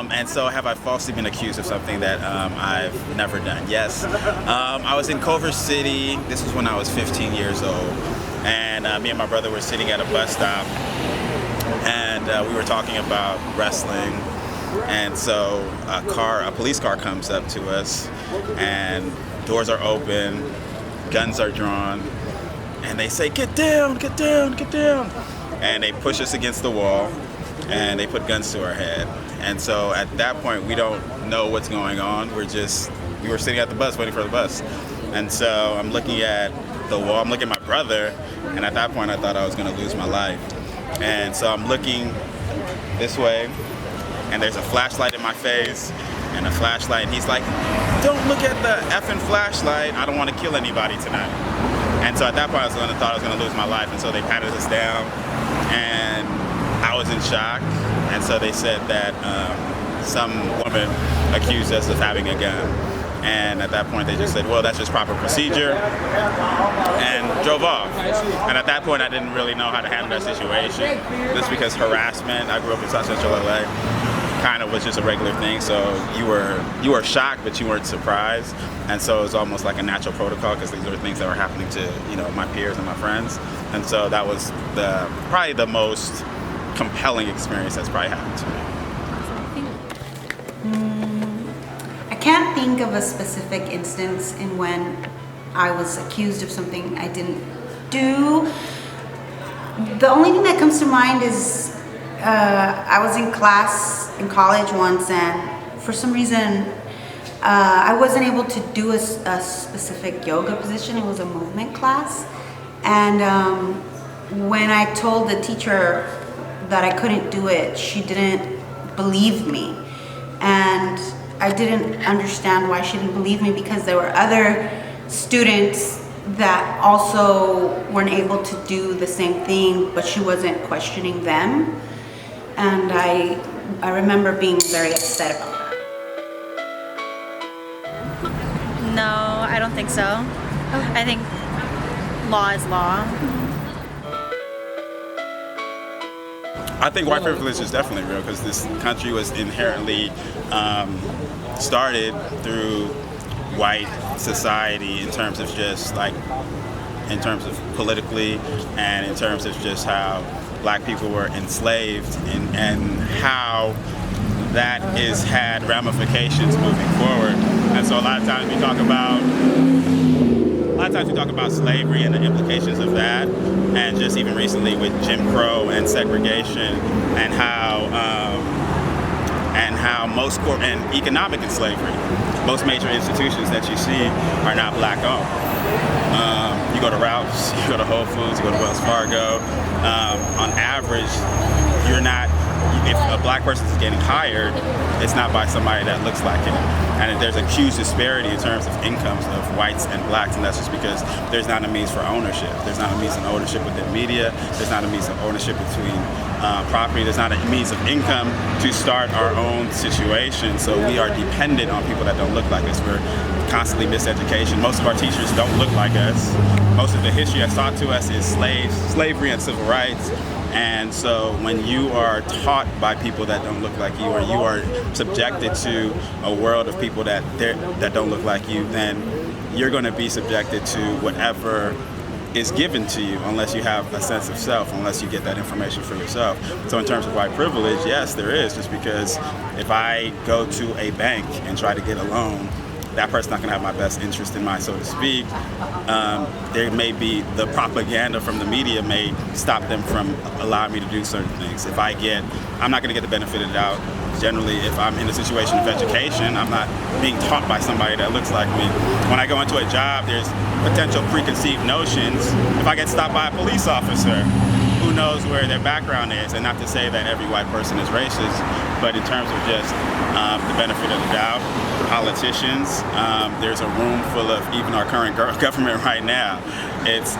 And so have I falsely been accused of something that I've never done? Yes. I was in Culver City. This was when I was 15 years old. And me and my brother were sitting at a bus stop. And we were talking about wrestling. And so a police car comes up to us. And doors are open. Guns are drawn. And they say, "Get down, get down, get down." And they push us against the wall. And they put guns to our head. And so at that point, we don't know what's going on. We were sitting at the bus waiting for the bus. And so I'm looking at the wall, I'm looking at my brother, and at that point I thought I was gonna lose my life. And so I'm looking this way, and there's a flashlight in my face, and a flashlight, and he's like, "Don't look at the effing flashlight, I don't wanna kill anybody tonight." And so at that point I thought I was gonna lose my life, and so they patted us down, and I was in shock, and so they said that some woman accused us of having a gun. And at that point they just said, "Well, that's just proper procedure," and drove off. And at that point I didn't really know how to handle that situation, just because harassment, I grew up in South Central LA, kind of was just a regular thing, so you were shocked, but you weren't surprised. And so it was almost like a natural protocol, because these were things that were happening to my peers and my friends. And so that was probably the most compelling experience that's probably happened to me. I can't think of a specific instance in when I was accused of something I didn't do. The only thing that comes to mind is I was in class in college once, and for some reason I wasn't able to do a specific yoga position. It was a movement class, and when I told the teacher that I couldn't do it, she didn't believe me. And I didn't understand why she didn't believe me, because there were other students that also weren't able to do the same thing, but she wasn't questioning them. And I remember being very upset about that. No, I don't think so. I think law is law. I think white privilege is definitely real, because this country was inherently started through white society in terms of politically, and in terms of just how black people were enslaved, and how that has had ramifications moving forward. And so a lot of times we talk about slavery and the implications of that, and just even recently with Jim Crow and segregation, and how and economic slavery. Most major institutions that you see are not black owned. You go to Ralph's, you go to Whole Foods, you go to Wells Fargo. On average, if a black person is getting hired, it's not by somebody that looks like him. And there's a huge disparity in terms of incomes of whites and blacks, and that's just because there's not a means for ownership. There's not a means of ownership within media. There's not a means of ownership between property. There's not a means of income to start our own situation. So we are dependent on people that don't look like us. We're constantly miseducation. Most of our teachers don't look like us. Most of the history that's taught to us is slavery and civil rights. And so when you are taught by people that don't look like you, or you are subjected to a world of people that don't look like you, then you're going to be subjected to whatever is given to you, unless you have a sense of self, unless you get that information for yourself. So in terms of white privilege, yes, there is, just because if I go to a bank and try to get a loan, that person's not going to have my best interest in mind, so to speak. There may be the propaganda from the media may stop them from allowing me to do certain things. I'm not going to get the benefit of the doubt. Generally, if I'm in a situation of education, I'm not being taught by somebody that looks like me. When I go into a job, there's potential preconceived notions. If I get stopped by a police officer, who knows where their background is? And not to say that every white person is racist, but in terms of just the benefit of the doubt, politicians, there's a room full of even our current government right now. It's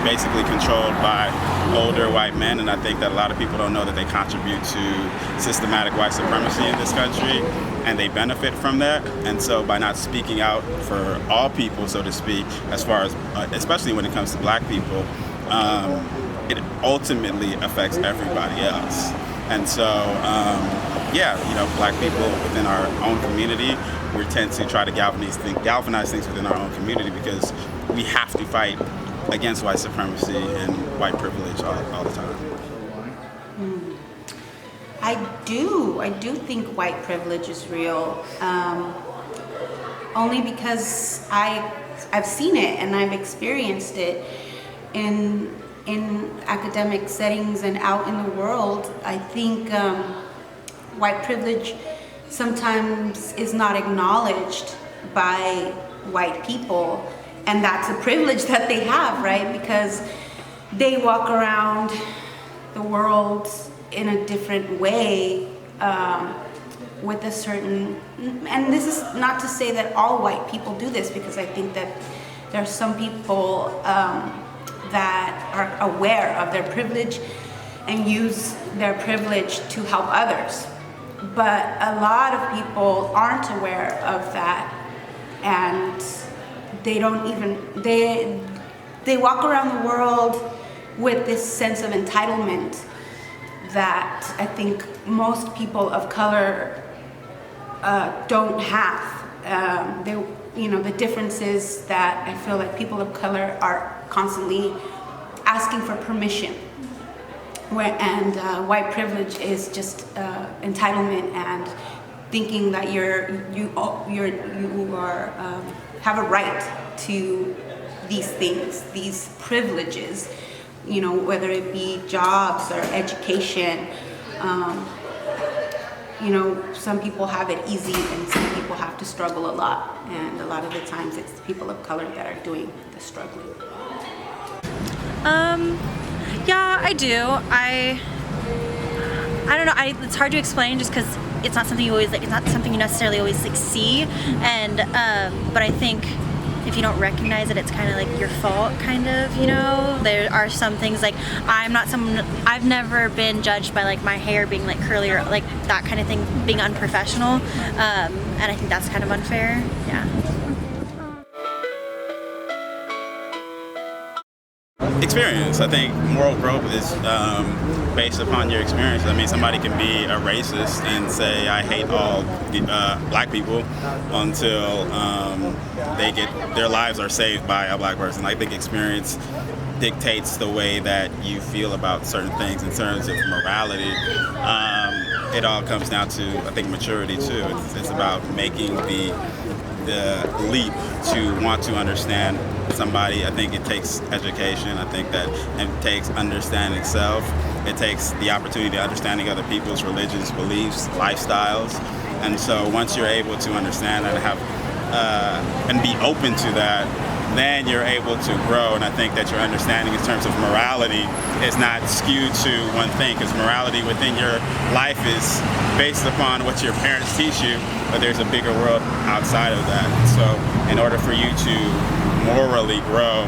basically controlled by older white men, and I think that a lot of people don't know that they contribute to systematic white supremacy in this country, and they benefit from that. And so by not speaking out for all people, so to speak, as far as, especially when it comes to black people, it ultimately affects everybody else. And so yeah, black people within our own community, we tend to try to galvanize things within our own community because we have to fight against white supremacy and white privilege all the time. I do think white privilege is real, only because I've seen it and I've experienced it in academic settings and out in the world. I think white privilege sometimes is not acknowledged by white people, and that's a privilege that they have, right? Because they walk around the world in a different way, with a certain, and this is not to say that all white people do this, because I think that there are some people that are aware of their privilege and use their privilege to help others. But a lot of people aren't aware of that, and they don't even, they walk around the world with this sense of entitlement that I think most people of color don't have. The difference is that I feel like people of color are constantly asking for permission, and white privilege is just entitlement and thinking that you have a right to these things, these privileges, whether it be jobs or education. Some people have it easy and some people have to struggle a lot, and a lot of the times it's people of color that are doing the struggling. Yeah, I do. I don't know. It's hard to explain just because it's not something you always it's not something you necessarily always see, and but I think if you don't recognize it, it's kind of like your fault, kind of, There are some things like I've never been judged by like my hair being like curly or like that kind of thing being unprofessional, and I think that's kind of unfair. Yeah. Experience. I think moral growth is based upon your experience. I mean, somebody can be a racist and say, I hate all black people until their lives are saved by a black person. I think experience dictates the way that you feel about certain things in terms of morality. It all comes down to, I think, maturity too. It's about making the leap to want to understand somebody. I think it takes education. I think that it takes understanding self. It takes the opportunity to understanding other people's religious beliefs, lifestyles. And so once you're able to understand and have and be open to that, then you're able to grow. And I think that your understanding in terms of morality is not skewed to one thing, because morality within your life is based upon what your parents teach you, but there's a bigger world outside of that. So in order for you to morally grow,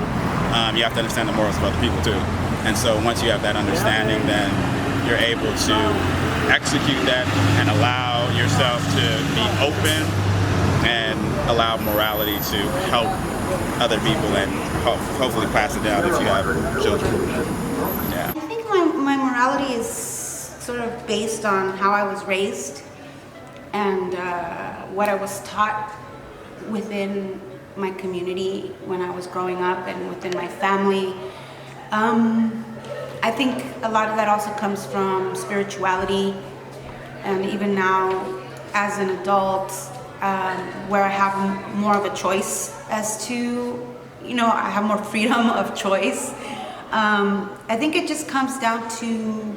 you have to understand the morals of other people too. And so once you have that understanding, then you're able to execute that and allow yourself to be open and allow morality to help other people and hopefully pass it down if you have children. Yeah. I think my morality is sort of based on how I was raised and what I was taught within my community when I was growing up and within my family. I think a lot of that also comes from spirituality, and even now as an adult, where I have more of a choice as to, I have more freedom of choice. I think it just comes down to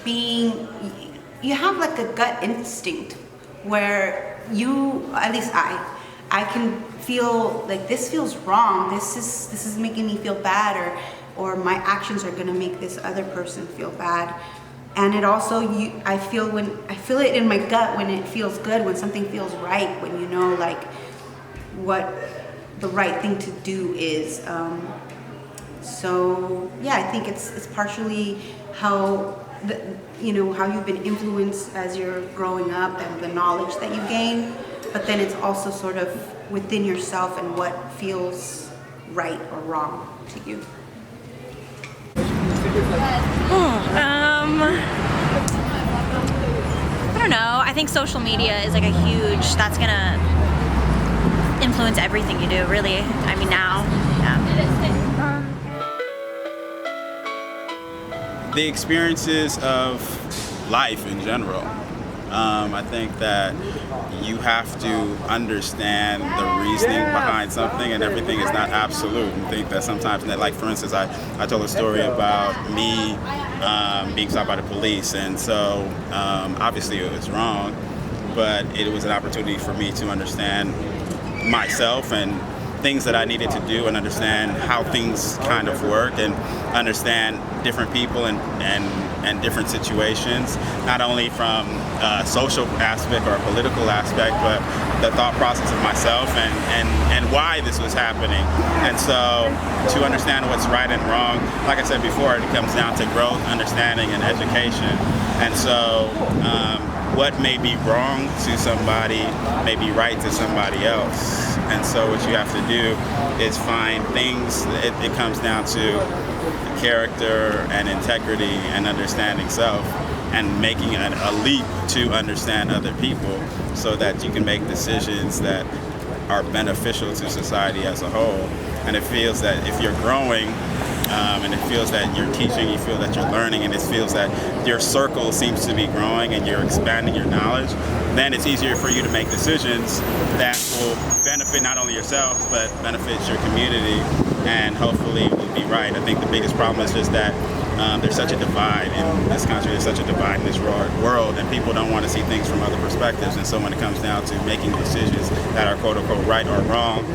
you have like a gut instinct where at least I can feel like this feels wrong. This is making me feel bad, or my actions are gonna make this other person feel bad. And it also, I feel it in my gut when it feels good, when something feels right, when you know like what the right thing to do is. So yeah, I think it's partially how how you've been influenced as you're growing up and the knowledge that you gain, but then it's also sort of within yourself and what feels right or wrong to you. I don't don't know. I think social media is like a huge, that's gonna influence everything you do, really. I mean, now, yeah. The experiences of life in general. I think that you have to understand the reasoning behind something, and everything is not absolute. And think that sometimes, like for instance, I told a story about me being stopped by the police, and so obviously it was wrong, but it was an opportunity for me to understand myself and things that I needed to do, and understand how things kind of work, and understand different people and different situations, not only from a social aspect or a political aspect, but the thought process of myself and why this was happening. And so to understand what's right and wrong, like I said before, it comes down to growth, understanding, and education. And so what may be wrong to somebody may be right to somebody else. And so what you have to do is find things, it comes down to character and integrity and understanding self, and making a leap to understand other people so that you can make decisions that are beneficial to society as a whole. And it feels that if you're growing, and it feels that you're teaching, you feel that you're learning, and it feels that your circle seems to be growing and you're expanding your knowledge, then it's easier for you to make decisions that will benefit not only yourself, but benefit your community, and hopefully will be right. I think the biggest problem is just that there's such a divide in this country, there's such a divide in this world, and people don't want to see things from other perspectives. And so when it comes down to making decisions that are quote-unquote right or wrong,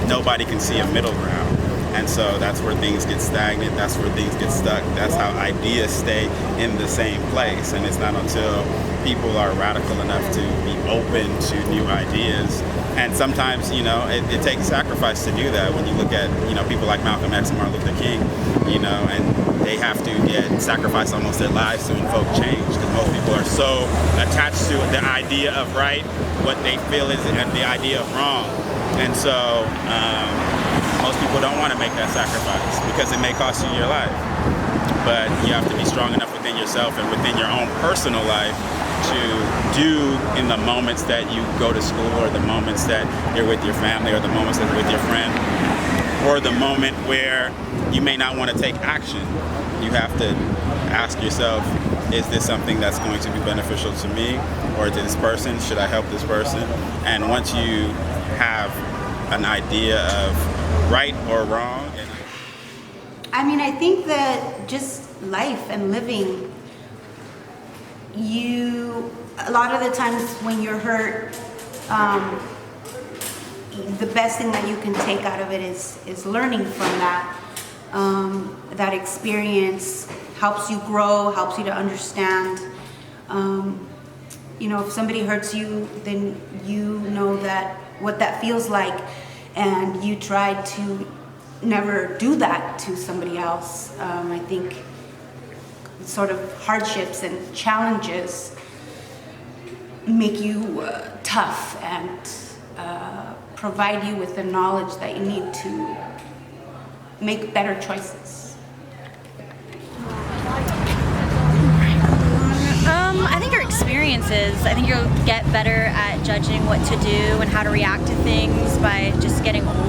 nobody can see a middle ground. And so that's where things get stagnant, that's where things get stuck, that's how ideas stay in the same place. And it's not until people are radical enough to be open to new ideas. And sometimes, it takes sacrifice to do that. When you look at, people like Malcolm X and Martin Luther King, and they have to sacrifice almost their lives to invoke change, because most people are so attached to the idea of right, what they feel is the idea of wrong. And so, most people don't want to make that sacrifice because it may cost you your life. But you have to be strong enough within yourself and within your own personal life to do in the moments that you go to school, or the moments that you're with your family, or the moments that you're with your friend, or the moment where you may not want to take action. You have to ask yourself, is this something that's going to be beneficial to me or to this person? Should I help this person? And once you have an idea of right or wrong. I mean, I think that just life and living, a lot of the times when you're hurt, the best thing that you can take out of it is learning from that. That experience helps you grow, helps you to understand. If somebody hurts you, then you know what that feels like, and you try to never do that to somebody else. I think sort of hardships and challenges make you tough and provide you with the knowledge that you need to make better choices. I think your experiences, I think you'll get better at judging what to do and how to react to things by just getting older.